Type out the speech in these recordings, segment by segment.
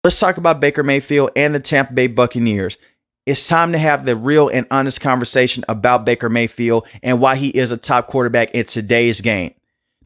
Let's talk about Baker Mayfield and the Tampa Bay Buccaneers. It's time to have the real and honest conversation about Baker Mayfield and why he is a top quarterback in today's game.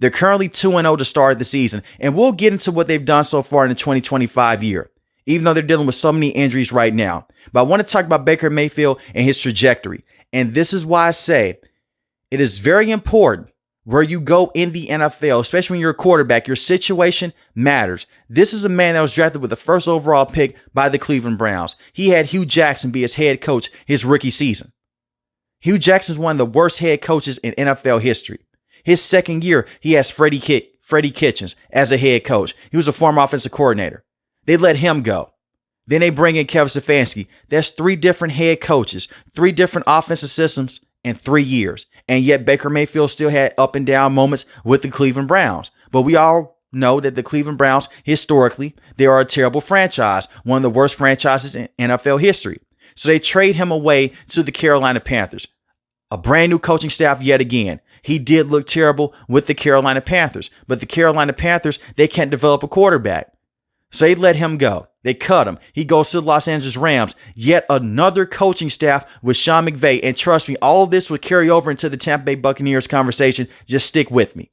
They're currently 2-0 to start the season, and we'll get into what they've done so far in the 2025 year, even though they're dealing with so many injuries right now. But I want to talk about Baker Mayfield and his trajectory. And this is why I say it is very important where you go in the NFL, especially when you're a quarterback. Your situation matters. This is a man that was drafted with the first overall pick by the Cleveland Browns. He had Hugh Jackson be his head coach his rookie season. Hugh Jackson is one of the worst head coaches in NFL history. His second year, he has Freddie Kitchens as a head coach. He was a former offensive coordinator. They let him go. Then they bring in Kevin Stefanski. That's 3 different head coaches, 3 different offensive systems in 3 years. And yet Baker Mayfield still had up and down moments with the Cleveland Browns. But we all know that the Cleveland Browns, historically, they are a terrible franchise, one of the worst franchises in NFL history. So they trade him away to the Carolina Panthers. A brand new coaching staff yet again. He did look terrible with the Carolina Panthers. But the Carolina Panthers, they can't develop a quarterback. So they let him go. They cut him. He goes to the Los Angeles Rams. Yet another coaching staff with Sean McVay. And trust me, all of this would carry over into the Tampa Bay Buccaneers conversation. Just stick with me.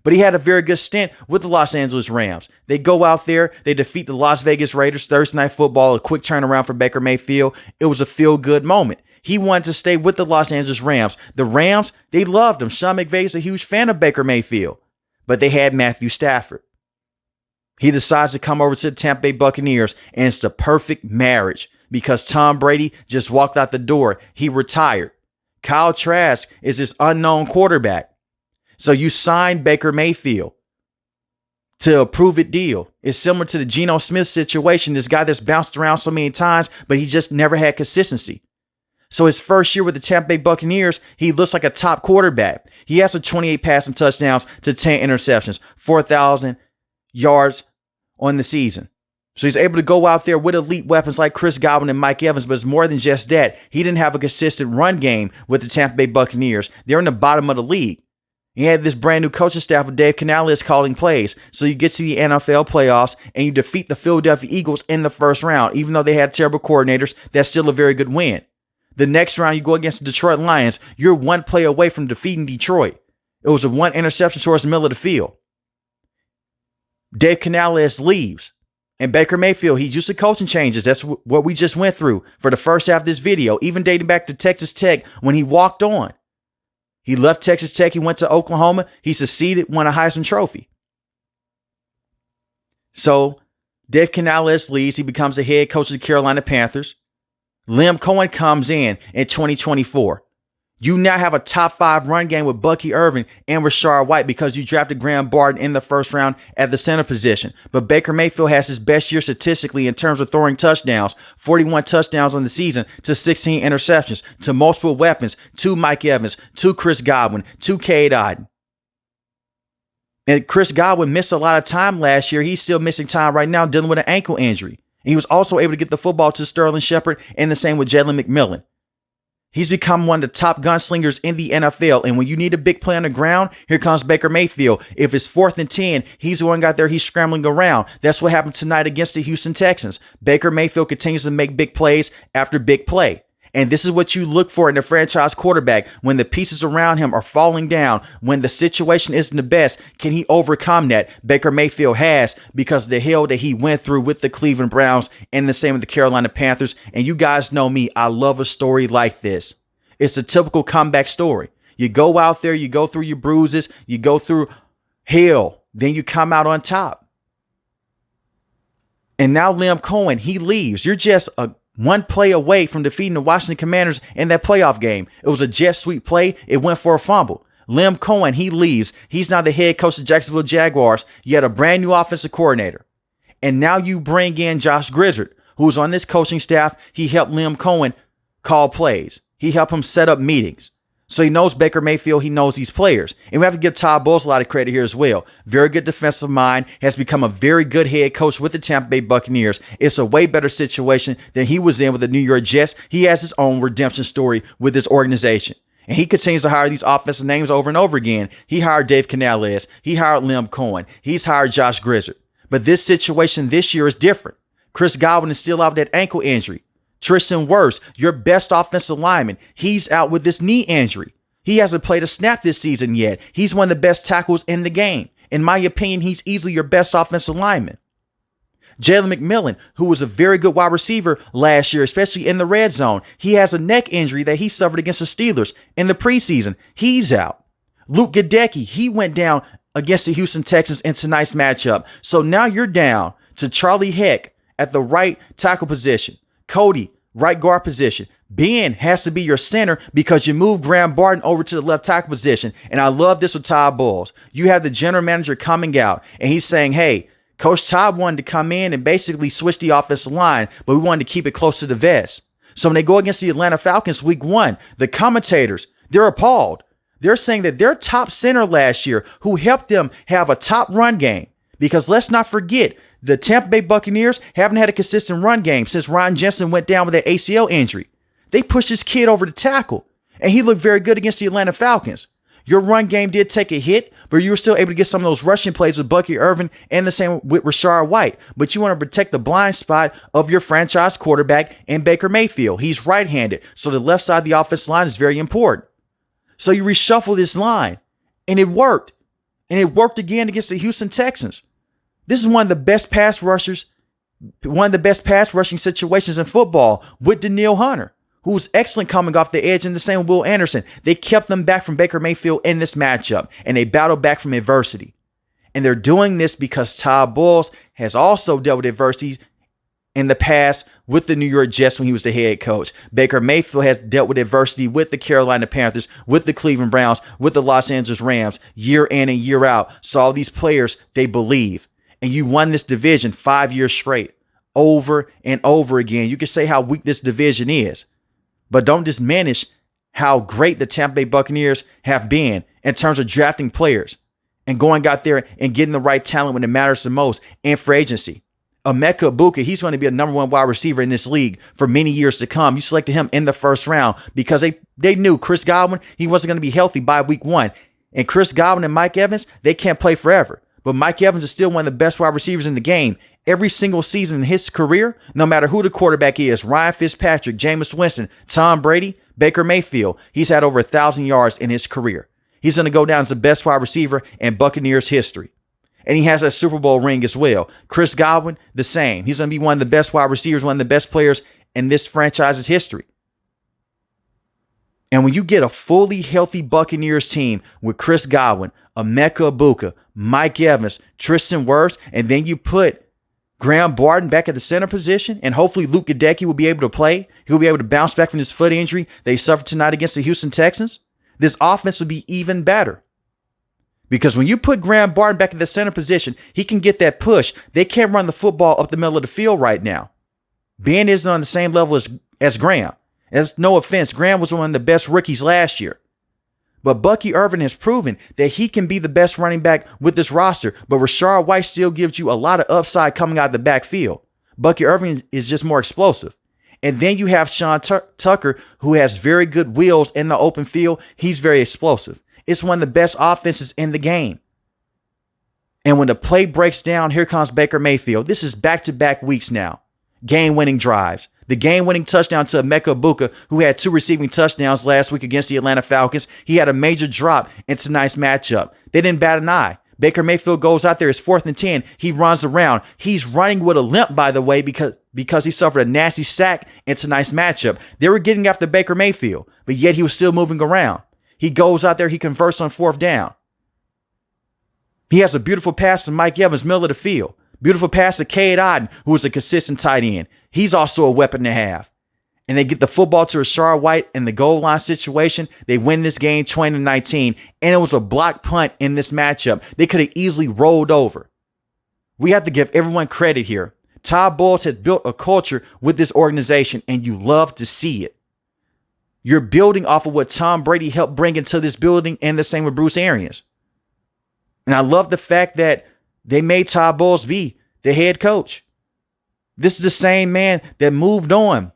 But he had a very good stint with the Los Angeles Rams. They go out there. They defeat the Las Vegas Raiders. Thursday Night Football, a quick turnaround for Baker Mayfield. It was a feel-good moment. He wanted to stay with the Los Angeles Rams. The Rams, they loved him. Sean McVay is a huge fan of Baker Mayfield. But they had Matthew Stafford. He decides to come over to the Tampa Bay Buccaneers, and it's the perfect marriage because Tom Brady just walked out the door. He retired. Kyle Trask is this unknown quarterback. So you signed Baker Mayfield to a prove-it deal. It's similar to the Geno Smith situation, this guy that's bounced around so many times, but he just never had consistency. So his first year with the Tampa Bay Buccaneers, he looks like a top quarterback. He has 28 passing touchdowns to 10 interceptions, 4,000 yards on the season. So he's able to go out there with elite weapons like Chris Godwin and Mike Evans, but it's more than just that. He didn't have a consistent run game with the Tampa Bay Buccaneers. They're in the bottom of the league. He had this brand new coaching staff with Dave Canales calling plays. So you get to the NFL playoffs and you defeat the Philadelphia Eagles in the first round. Even though they had terrible coordinators, that's still a very good win. The next round you go against the Detroit Lions. You're one play away from defeating Detroit. It was a 1 interception towards the middle of the field. Dave Canales leaves. And Baker Mayfield, he's used to coaching changes. That's what we just went through for the first half of this video, even dating back to Texas Tech when he walked on. He left Texas Tech. He went to Oklahoma. He succeeded, won a Heisman Trophy. So Dave Canales leaves. He becomes the head coach of the Carolina Panthers. Liam Cohen comes in 2024. You now have a top 5 run game with Bucky Irving and Rashard White because you drafted Graham Barton in the first round at the center position. But Baker Mayfield has his best year statistically in terms of throwing touchdowns, 41 touchdowns on the season to 16 interceptions, to multiple weapons, to Mike Evans, to Chris Godwin, to Cade Otton. And Chris Godwin missed a lot of time last year. He's still missing time right now dealing with an ankle injury. And he was also able to get the football to Sterling Shepard and the same with Jalen McMillan. He's become one of the top gunslingers in the NFL. And when you need a big play on the ground, here comes Baker Mayfield. If it's 4th and 10, he's the one out there. He's scrambling around. That's what happened tonight against the Houston Texans. Baker Mayfield continues to make big plays after big play. And this is what you look for in a franchise quarterback. When the pieces around him are falling down, when the situation isn't the best, can he overcome that? Baker Mayfield has, because of the hell that he went through with the Cleveland Browns and the same with the Carolina Panthers. And you guys know me, I love a story like this. It's a typical comeback story. You go out there, you go through your bruises, you go through hell, then you come out on top. And now Liam Cohen, he leaves. You're just a 1 play away from defeating the Washington Commanders in that playoff game. It was a jet sweep play. It went for a fumble. Liam Cohen, he leaves. He's now the head coach of the Jacksonville Jaguars. You had a brand new offensive coordinator. And now you bring in Josh Grizzard, who's on this coaching staff. He helped Liam Cohen call plays. He helped him set up meetings. So he knows Baker Mayfield. He knows these players. And we have to give Todd Bowles a lot of credit here as well. Very good defensive mind. Has become a very good head coach with the Tampa Bay Buccaneers. It's a way better situation than he was in with the New York Jets. He has his own redemption story with this organization. And he continues to hire these offensive names over and over again. He hired Dave Canales. He hired Liam Cohen. He's hired Josh Grizzard. But this situation this year is different Chris Godwin is still out with that ankle injury. Tristan Wirfs, your best offensive lineman, he's out with this knee injury. He hasn't played a snap this season yet. He's one of the best tackles in the game. In my opinion, he's easily your best offensive lineman. Jalen McMillan, who was a very good wide receiver last year, especially in the red zone, he has a neck injury that he suffered against the Steelers in the preseason. He's out. Luke Gadecki, he went down against the Houston Texans in tonight's matchup. So now you're down to Charlie Heck at the right tackle position. Cody, right guard position. Ben has to be your center because you moved Graham Barton over to the left tackle position. And I love this with Todd Bowles. You have the general manager coming out and he's saying, hey, Coach Todd wanted to come in and basically switch the offensive line, but we wanted to keep it close to the vest. So when they go against the Atlanta Falcons week 1, the commentators, they're appalled. They're saying that their top center last year, who helped them have a top run game, because let's not forget, the Tampa Bay Buccaneers haven't had a consistent run game since Ron Jensen went down with an ACL injury. They pushed this kid over to tackle, and he looked very good against the Atlanta Falcons. Your run game did take a hit, but you were still able to get some of those rushing plays with Bucky Irvin and the same with Rashard White. But you want to protect the blind spot of your franchise quarterback in Baker Mayfield. He's right-handed, so the left side of the offensive line is very important. So you reshuffle this line, and it worked. And it worked again against the Houston Texans. This is one of the best pass rushers, one of the best pass rushing situations in football with Danielle Hunter, who was excellent coming off the edge, and the same with Will Anderson. They kept them back from Baker Mayfield in this matchup, and they battled back from adversity. And they're doing this because Todd Bowles has also dealt with adversity in the past with the New York Jets when he was the head coach. Baker Mayfield has dealt with adversity with the Carolina Panthers, with the Cleveland Browns, with the Los Angeles Rams, year in and year out. So all these players, they believe. And you won this division 5 years straight, over and over again. You can say how weak this division is, but don't diminish how great the Tampa Bay Buccaneers have been in terms of drafting players and going out there and getting the right talent when it matters the most in free agency. Emeka Egbuka, he's going to be a number 1 wide receiver in this league for many years to come. You selected him in the first round because they knew Chris Godwin, he wasn't going to be healthy by week 1. And Chris Godwin and Mike Evans, they can't play forever. But Mike Evans is still one of the best wide receivers in the game. Every single season in his career, no matter who the quarterback is, Ryan Fitzpatrick, Jameis Winston, Tom Brady, Baker Mayfield, he's had over 1,000 yards in his career. He's going to go down as the best wide receiver in Buccaneers history. And he has a Super Bowl ring as well. Chris Godwin, the same. He's going to be one of the best wide receivers, one of the best players in this franchise's history. And when you get a fully healthy Buccaneers team with Chris Godwin, Emeka Egbuka, Mike Evans, Tristan Wirfs, and then you put Graham Barton back at the center position, and hopefully Luke Gadecki will be able to play. He'll be able to bounce back from his foot injury they suffered tonight against the Houston Texans. This offense will be even better. Because when you put Graham Barton back at the center position, he can get that push. They can't run the football up the middle of the field right now. Ben isn't on the same level as Graham. As no offense, Graham was one of the best rookies last year. But Bucky Irvin has proven that he can be the best running back with this roster. But Rashard White still gives you a lot of upside coming out of the backfield. Bucky Irvin is just more explosive. And then you have Sean Tucker, who has very good wheels in the open field. He's very explosive. It's one of the best offenses in the game. And when the play breaks down, here comes Baker Mayfield. This is back-to-back weeks now. Game-winning drives. The game-winning touchdown to Emeka Egbuka, who had 2 receiving touchdowns last week against the Atlanta Falcons. He had a major drop in tonight's matchup. They didn't bat an eye. Baker Mayfield goes out there. It's 4th and 10. He runs around. He's running with a limp, by the way, because he suffered a nasty sack in tonight's matchup. They were getting after Baker Mayfield, but yet he was still moving around. He goes out there. He converts on 4th down. He has a beautiful pass to Mike Evans, middle of the field. Beautiful pass to Cade Otton, who is a consistent tight end. He's also a weapon to have. And they get the football to Rashard White in the goal line situation. They win this game 20-19. And it was a blocked punt in this matchup. They could have easily rolled over. We have to give everyone credit here. Todd Bowles has built a culture with this organization, and you love to see it. You're building off of what Tom Brady helped bring into this building, and the same with Bruce Arians. And I love the fact that they made Todd Bowles be the head coach. This is the same man that moved on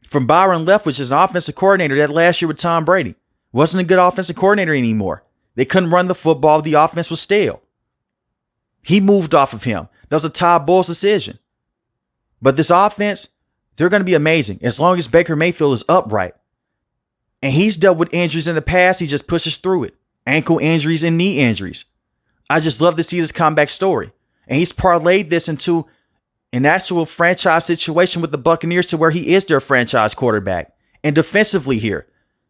from Byron Leftwich as an offensive coordinator that last year with Tom Brady. Wasn't a good offensive coordinator anymore. They couldn't run the football. The offense was stale. He moved off of him. That was a Todd Bowles decision. But this offense, they're going to be amazing as long as Baker Mayfield is upright. And he's dealt with injuries in the past. He just pushes through it. Ankle injuries and knee injuries. I just love to see this comeback story. And he's parlayed this into an actual franchise situation with the Buccaneers to where he is their franchise quarterback. And defensively here,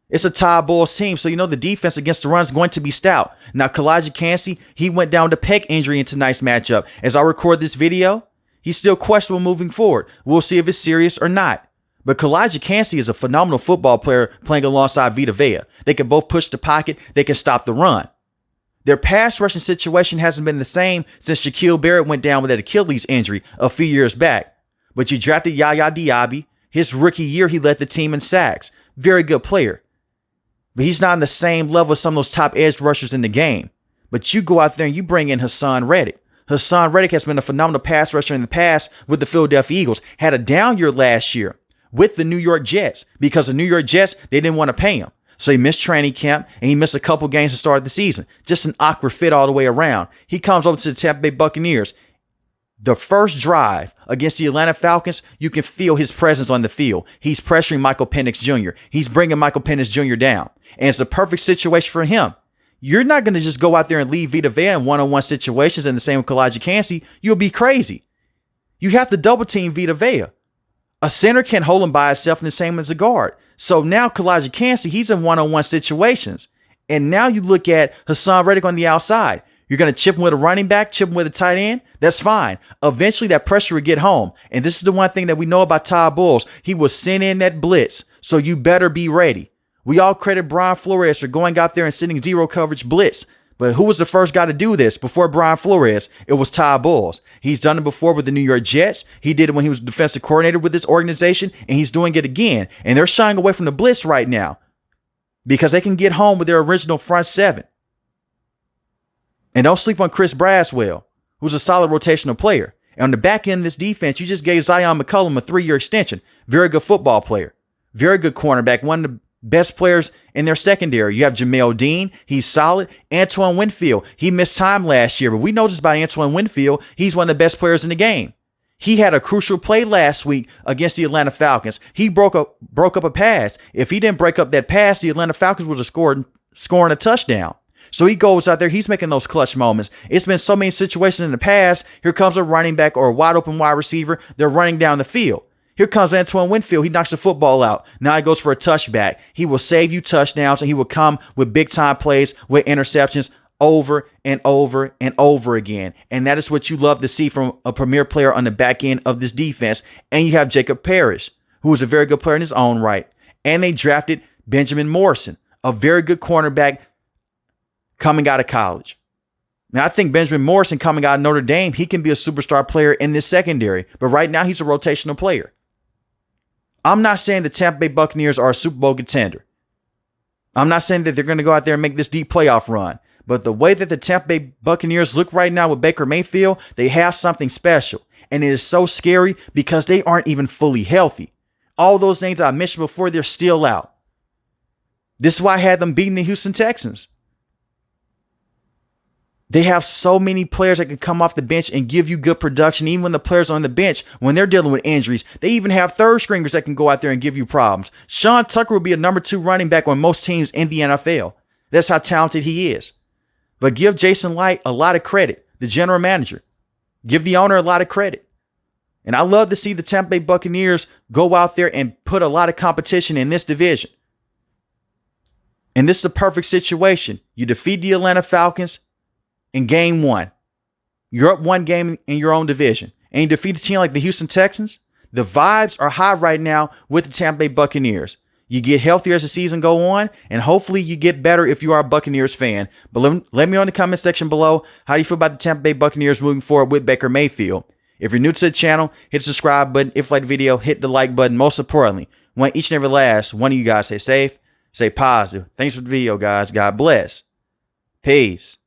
it's a Todd Bowles team, so you know the defense against the run is going to be stout. Now, Kalijah Kancey, he went down to pec injury in tonight's matchup. As I record this video, he's still questionable moving forward. We'll see if it's serious or not. But Kalijah Kancey is a phenomenal football player playing alongside Vita Vea. They can both push the pocket. They can stop the run. Their pass rushing situation hasn't been the same since Shaquille Barrett went down with that Achilles injury a few years back. But you drafted Yaya Diaby. His rookie year, he led the team in sacks. Very good player. But he's not on the same level as some of those top edge rushers in the game. But you go out there and you bring in Hassan Reddick. Hassan Reddick has been a phenomenal pass rusher in the past with the Philadelphia Eagles. Had a down year last year with the New York Jets because the New York Jets, they didn't want to pay him. So he missed training camp and he missed a couple games to start the season. Just an awkward fit all the way around. He comes over to the Tampa Bay Buccaneers. The first drive against the Atlanta Falcons, you can feel his presence on the field. He's pressuring Michael Penix Jr. He's bringing Michael Penix Jr. down. And it's a perfect situation for him. You're not going to just go out there and leave Vita Vea in one-on-one situations and the same with Kalijah Kancey. You'll be crazy. You have to double team Vita Vea. A center can't hold him by himself and the same as a guard. So now Kalijah Kancey, he's in one-on-one situations. And now you look at Hassan Reddick on the outside. You're going to chip him with a running back, chip him with a tight end. That's fine. Eventually that pressure will get home. And this is the one thing that we know about Todd Bowles. He will send in that blitz. So you better be ready. We all credit Brian Flores for going out there and sending zero coverage blitz. But who was the first guy to do this before Brian Flores? It was Todd Bowles. He's done it before with the New York Jets. He did it when he was defensive coordinator with this organization, and he's doing it again. And they're shying away from the blitz right now because they can get home with their original front seven. And don't sleep on Chris Braswell, who's a solid rotational player. And on the back end of this defense, you just gave Zion McCollum a 3-year extension. Very good football player. Very good cornerback. One of the best players in their secondary. You have Jamel Dean. He's solid. Antoine Winfield. He missed time last year, but we know just about Antoine Winfield. He's one of the best players in the game. He had a crucial play last week against the Atlanta Falcons. He broke up a pass. If he didn't break up that pass, the Atlanta Falcons would have scoring a touchdown. So he goes out there. He's making those clutch moments. It's been so many situations in the past. Here comes a running back or a wide open wide receiver. They're running down the field. Here comes Antoine Winfield. He knocks the football out. Now he goes for a touchback. He will save you touchdowns, and he will come with big-time plays with interceptions over and over and over again. And that is what you love to see from a premier player on the back end of this defense. And you have Jacob Parrish, who is a very good player in his own right. And they drafted Benjamin Morrison, a very good cornerback coming out of college. Now, I think Benjamin Morrison coming out of Notre Dame, he can be a superstar player in this secondary. But right now, he's a rotational player. I'm not saying the Tampa Bay Buccaneers are a Super Bowl contender. I'm not saying that they're going to go out there and make this deep playoff run. But the way that the Tampa Bay Buccaneers look right now with Baker Mayfield, they have something special. And it is so scary because they aren't even fully healthy. All those things I mentioned before, they're still out. This is why I had them beating the Houston Texans. They have so many players that can come off the bench and give you good production. Even when the players on the bench, when they're dealing with injuries, they even have third stringers that can go out there and give you problems. Sean Tucker will be a number 2 running back on most teams in the NFL. That's how talented he is. But give Jason Light a lot of credit, the general manager. Give the owner a lot of credit. And I love to see the Tampa Bay Buccaneers go out there and put a lot of competition in this division. And this is a perfect situation. You defeat the Atlanta Falcons in game 1. You're up 1 game in your own division. And you defeat a team like the Houston Texans. The vibes are high right now with the Tampa Bay Buccaneers. You get healthier as the season go on, and hopefully you get better if you are a Buccaneers fan. But let me know in the comment section below, how do you feel about the Tampa Bay Buccaneers moving forward with Baker Mayfield? If you're new to the channel, hit the subscribe button. If you like the video, hit the like button. Most importantly, I want each and every last one of you guys stay safe, stay positive. Thanks for the video, guys. God bless. Peace.